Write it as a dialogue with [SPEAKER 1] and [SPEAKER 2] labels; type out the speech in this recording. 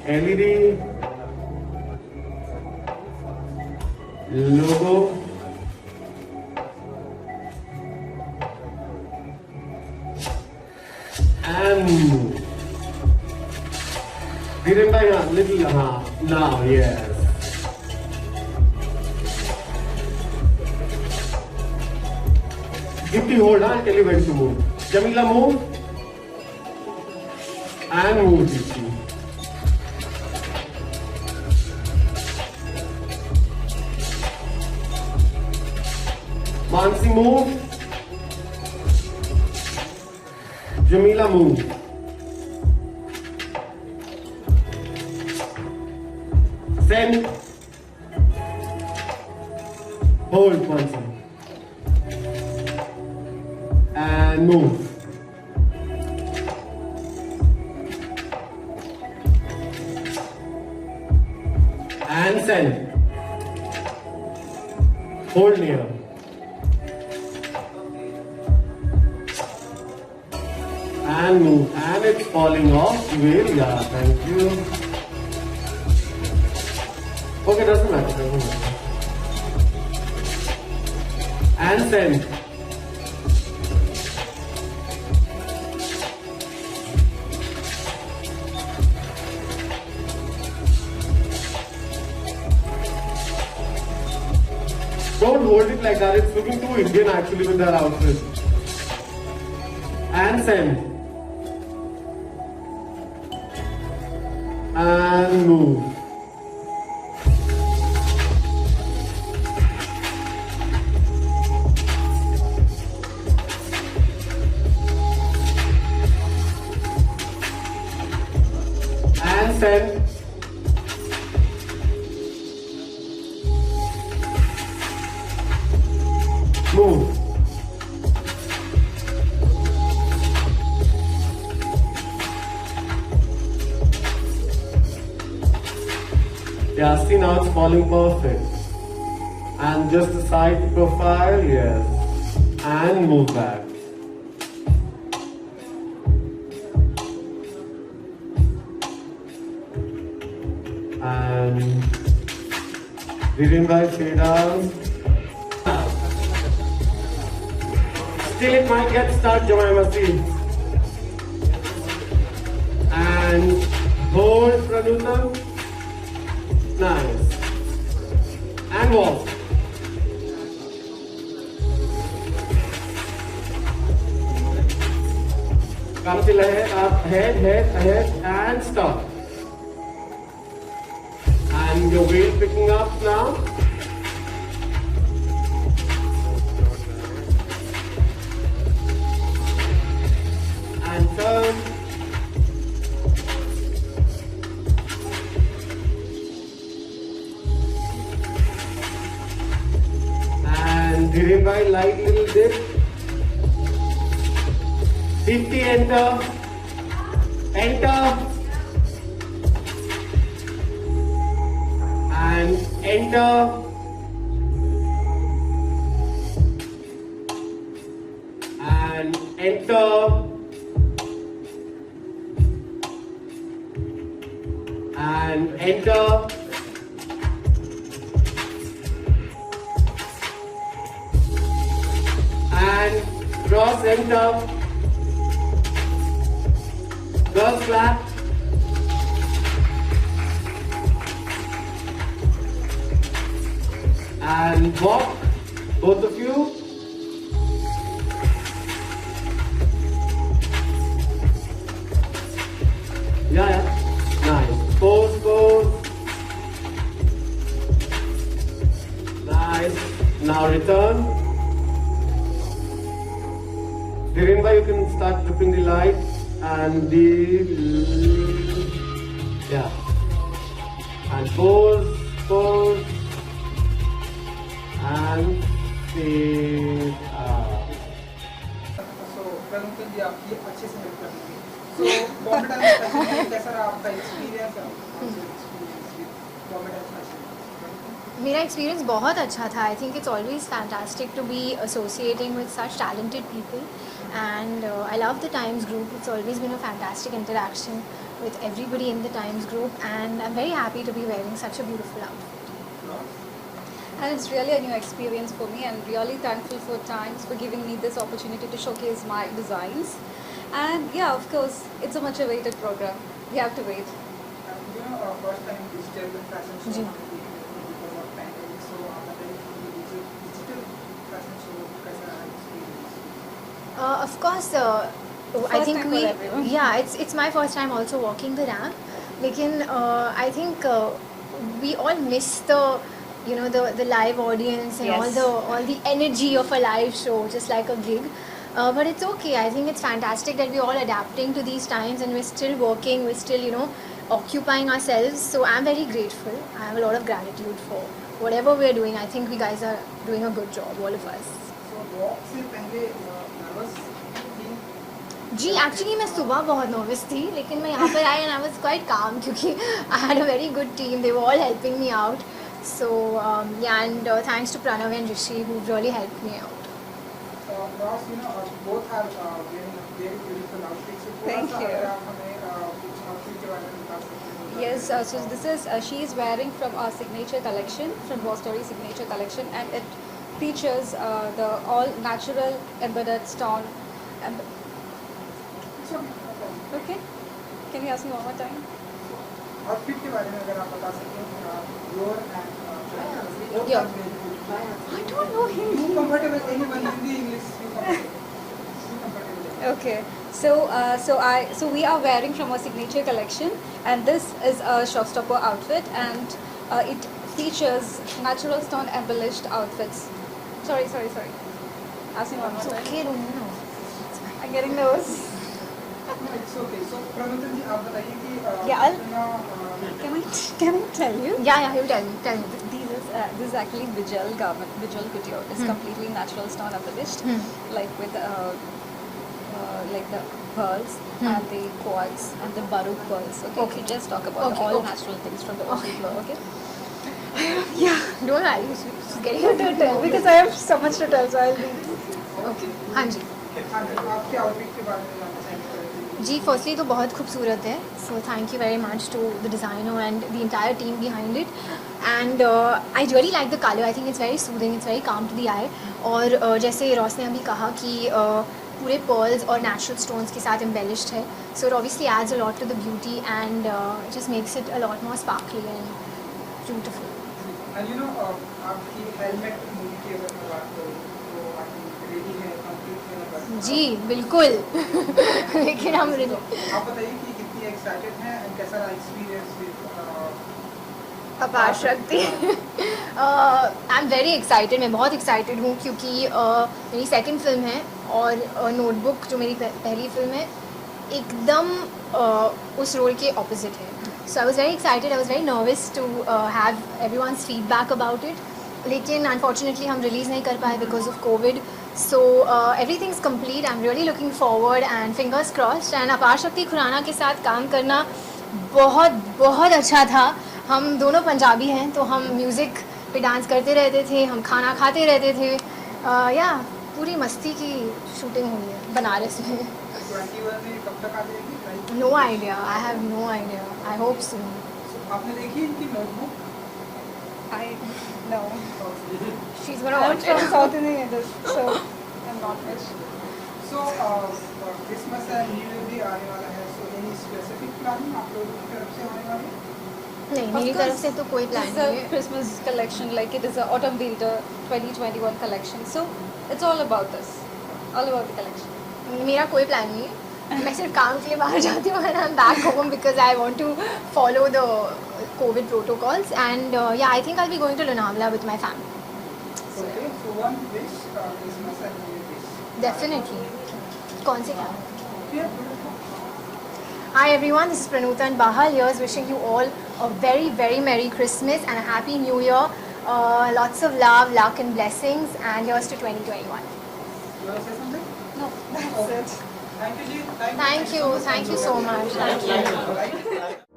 [SPEAKER 1] LED, logo, and move. Dhiren bhai, little, now, yes. Dipti hold, I'll tell you when to move. Jamila move, and move Dipti. Mansi move, Jamila move. Send, hold Mansi, and move. And send, hold near. And move, and it's falling off. Yeah, thank you. Okay, doesn't matter. And send. Don't hold it like that. It's looking too Indian actually with their outfit. And send. And move. And send. Move. Yeah, see now it's falling perfect. And just the side profile, yes. And move back. And Dhiren bhai, fade out. Still it might get stuck, Jemima, see. And hold Pranutam. Nice. And walk. Come till ahead, up, ahead, and stop. And your weight picking up now. And turn. And Dhiren bhai, light little dip. 50, enter. Enter. And enter. And enter. And enter. And cross, enter. Girls clap. And walk, both of you. Yeah. Nice. Pose. Nice. Now return. Dhiren bhai, you can start tripping the light and yeah. And pose. And fade out.
[SPEAKER 2] So, प्रमुख जी आप ये अच्छे से help करेंगे. So, Bombay dance कैसा रहा आपका experience? Bombay dance
[SPEAKER 3] मेरा एक्सपीरियंस बहुत अच्छा था. I think it's always fantastic to be associating with such talented people, and I love the Times group. It's always been a fantastic interaction with everybody in the Times group, and I'm very happy to be wearing such a beautiful outfit.
[SPEAKER 4] And it's really a new experience for me, and really thankful for Times for giving me this opportunity to showcase my designs. And yeah, of course, it's a much awaited program. We have to wait.
[SPEAKER 2] First time digital fashion show
[SPEAKER 3] जी.
[SPEAKER 2] Because of pandemic, so आप बताइए digital fashion show कैसा रहा experience?
[SPEAKER 3] Of course, I
[SPEAKER 4] First
[SPEAKER 3] think
[SPEAKER 4] time for everyone.
[SPEAKER 3] it's my first time also walking the ramp. लेकिन I think we all miss the live audience and
[SPEAKER 4] Yes.
[SPEAKER 3] all the energy of a live show, just like a gig. But it's okay. I think it's fantastic that we're all adapting to these times, and we're still working. We're still occupying ourselves. So I'm very grateful. I have a lot of gratitude for whatever we're doing. I think we guys are doing a good job, all of us.
[SPEAKER 2] So walk से पहले nervous थी?
[SPEAKER 3] जी, actually मैं सुबह बहुत nervous थी, लेकिन मैं यहाँ पर I and I was quite calm क्योंकि I had a very good team. They were all helping me out. So yeah, and thanks to Pranav and Rishi who really helped me out.
[SPEAKER 2] Ross, both are wearing very beautiful outfits. So थोड़ा
[SPEAKER 4] Thank
[SPEAKER 2] सा
[SPEAKER 4] you.
[SPEAKER 2] अगर आप हमें कुछ outfit के बारे में बता सकते हैं?
[SPEAKER 4] Yes, so this is she is wearing from our signature collection, from Boss Story signature collection, and it features the all natural embedded stone.
[SPEAKER 2] It's okay, no problem.
[SPEAKER 4] Okay, can you ask me one more time?
[SPEAKER 2] Outfit के बारे में अगर आप बता सकें, your and
[SPEAKER 4] Yeah. I don't know him.
[SPEAKER 2] You comfortable? Anyone Hindi, English? You comfortable?
[SPEAKER 4] Okay, so we are wearing from our signature collection, and this is a showstopper outfit, and it features natural stone embellished outfits. Sorry. Ask me one more
[SPEAKER 3] It's
[SPEAKER 4] time.
[SPEAKER 3] okay, don't know.
[SPEAKER 4] I'm getting nervous.
[SPEAKER 2] No, it's okay. So Pramodan जी आप बताइए कि
[SPEAKER 4] Yeah, I'll-
[SPEAKER 2] अपना,
[SPEAKER 4] Can I tell you?
[SPEAKER 3] Yeah, you tell me.
[SPEAKER 4] This is actually Vijal garment, Vijal couture. It's completely natural stone embellished, like with like the pearls and the quartz and the baroque pearls. Okay,
[SPEAKER 3] Okay.
[SPEAKER 4] we just talk about
[SPEAKER 3] Okay,
[SPEAKER 4] all
[SPEAKER 3] okay.
[SPEAKER 4] natural things from the ocean floor. Okay.
[SPEAKER 3] Don't worry, she's getting
[SPEAKER 4] To tell because I have so much to tell, so I'll be.
[SPEAKER 2] okay.
[SPEAKER 3] हाँ जी.
[SPEAKER 2] आपके outfit के बारे में जानना चाहेंगे?
[SPEAKER 3] जी, firstly तो बहुत खूबसूरत है. So thank you very much to the designer and the entire team behind it. And I really like the colour. I think it's very soothing, it's very calm to the eye. और जैसे Ross ने अभी कहा कि पूरे pearls और natural stones के साथ एम्बेलिश्ड है. So it obviously adds a lot to the beauty and just makes it a lot more sparkly and beautiful.
[SPEAKER 2] And आपकी हेलमेट मूवी की अगर मैं बात करूँ तो आपकी रेडी है, कंप्लीट है ना?
[SPEAKER 3] जी बिल्कुल. लेकिन हम
[SPEAKER 2] आप बताइए कि कितनी एक्साइटेड हैं and कैसा रहा एक्सपीरियंस विद
[SPEAKER 3] अपार शक्ति. I am very excited. मैं बहुत एक्साइटेड हूँ क्योंकि मेरी सेकंड फिल्म है और नोटबुक जो मेरी पहली फिल्म है एकदम उस रोल के ऑपोजिट है. So I was very excited. I was very nervous to have everyone's feedback about it. लेकिन अनफॉर्चुनेटली हम रिलीज़ नहीं कर पाए because of COVID. So everything is complete. I am really looking forward and fingers crossed. And Apar Shakti Khurana के साथ काम करना बहुत बहुत अच्छा था. हम दोनों पंजाबी हैं तो हम म्यूज़िक पे डांस करते रहते थे, हम खाना खाते रहते थे. या पूरी मस्ती की शूटिंग हुई है बनारस में.
[SPEAKER 2] 21 में कब तक आ जाएगी?
[SPEAKER 3] No idea. I have no idea. I hope so.
[SPEAKER 2] आपने देखी इनकी notebook?
[SPEAKER 4] I no.
[SPEAKER 3] She is gonna
[SPEAKER 4] I'm
[SPEAKER 3] watch
[SPEAKER 4] from
[SPEAKER 3] it.
[SPEAKER 4] South Indian, so I'm not much.
[SPEAKER 2] So Christmas and New Year भी आने वाला है, सो एनी स्पेसिफिक प्लान आप लोगों की तरफ से होने वाली है?
[SPEAKER 3] नहीं,
[SPEAKER 4] Of
[SPEAKER 3] मेरी
[SPEAKER 4] course,
[SPEAKER 3] तरफ से तो कोई प्लान
[SPEAKER 4] This is
[SPEAKER 3] नहीं
[SPEAKER 4] a
[SPEAKER 3] है.
[SPEAKER 4] Christmas collection, like it is a autumn winter 2021 collection. So it's all about this, all about the collection.
[SPEAKER 3] मेरा कोई प्लान नहीं है. मैं सिर्फ काम के लिए बाहर जाती हूँ and I'm back home because I want to follow the COVID protocols and yeah, I think I'll be going to Lonavala with my family.
[SPEAKER 2] Okay, so one wish, Christmas and New Year wish.
[SPEAKER 3] Definitely. कौन से काम?
[SPEAKER 2] Yeah.
[SPEAKER 3] Hi everyone, this is Pranuta and Bahal here, wishing you all a very very Merry Christmas and a Happy New Year. Lots of love, luck and blessings, and here's to 2021.
[SPEAKER 2] You want to say something?
[SPEAKER 4] No, that's it.
[SPEAKER 2] Thank you, Ji.
[SPEAKER 3] Thank you so much. Thank you.
[SPEAKER 2] Right?